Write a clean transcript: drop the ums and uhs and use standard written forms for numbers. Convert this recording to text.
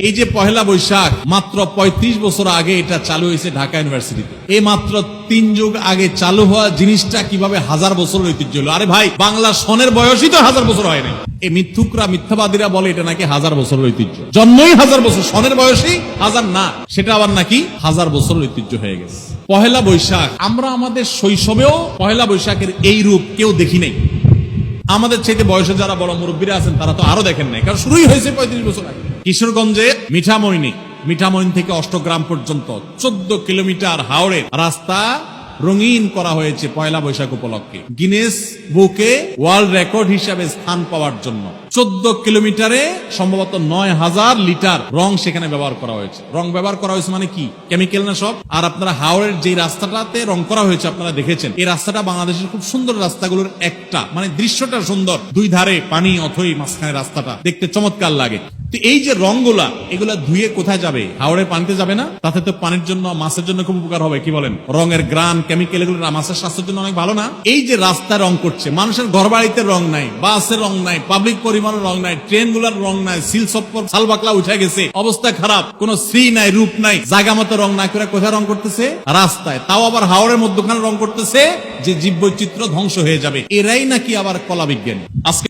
এই যে পহেলা বৈশাখ মাত্র ৩৫ বছর আগে এটা চালু হয়েছে ঢাকা ইউনিভার্সিটিতে। এই মাত্র ৩ যুগ আগে চালু হওয়া জিনিসটা কিভাবে ১০০০ বছরের ঐতিহ্য হলো? আরে ভাই, বাংলা সনের বয়সই তো ১০০০ বছর হয় নাই। এই মিথ্যুকরা, মিথ্যাবাদীরা বলে এটা নাকি ১০০০ বছরের ঐতিহ্য। জন্মই ১০০০ বছর, সনের বয়সই ১০০০ না, সেটা আবার নাকি ১০০০ বছরের ঐতিহ্য হয়ে গেছে। পহেলা বৈশাখ, আমরা আমাদের শৈশবেও পহেলা বৈশাখের এই রূপ কেউ দেখি নাই। আমাদের চাইতে বয়সে যারা বড় মুরব্বীরা আছেন তারা তো আরো দেখেন নাই, কারণ শুরুই হয়েছে ৩৫ বছর আগে। কিশোরগঞ্জে মিঠামইনি থেকে অষ্টগ্রাম পর্যন্ত ১৪ কিলোমিটার হাওড়ের রাস্তা রঙিন করা হয়েছে পয়লা বৈশাখ উপলক্ষে, গিনেস বুকে ওয়ার্ল্ড রেকর্ড হিসাবে স্থান পাওয়ার জন্য। ১৪ কিলোমিটারে সম্ভবত ৯,০০০ লিটার রং সেখানে ব্যবহার করা হয়েছে। রং ব্যবহার করা হয়েছে মানে কি? কেমিক্যাল না সব। আর আপনারা হাওড়ের যে রাস্তাটাতে রং করা হয়েছে আপনারা দেখেছেন, এই রাস্তাটা বাংলাদেশের খুব সুন্দর রাস্তাগুলোর একটা, মানে দৃশ্যটা সুন্দর, দুই ধারে পানি, অথই মাঝখানে রাস্তাটা দেখতে চমৎকার লাগে। তো এই যে রংগুলা, এগুলা ধুয়ে কোথায় যাবে? হাওড়ের পানিতে যাবে না? তাতে তো পানির জন্য, মাছের জন্য খুব উপকার হবে। কি বলেন? রঙের গ্রান, কেমিক্যাল, এগুলো মাছের স্বাস্থ্যের জন্য অনেক ভালো না? এই যে রাস্তা রং করছে, মানুষের ঘর বাড়িতে রং নাই, বাসের রং নাই, পাবলিক পরিবহনের রং নাই, ট্রেন গুলার রং নাই, সিল সপ্পর সালবাকলা উঠে গেছে, অবস্থা খারাপ, কোন শ্রী নাই, রূপ নাই, জায়গা মতো রং না করে কোথায় রং করতেছে? রাস্তায়। তাও আবার হাওড়ের মধ্যখানে রং করতেছে যে জীববৈচিত্র্য ধ্বংস হয়ে যাবে। এরাই নাকি আবার কলা বিজ্ঞানী। আজকে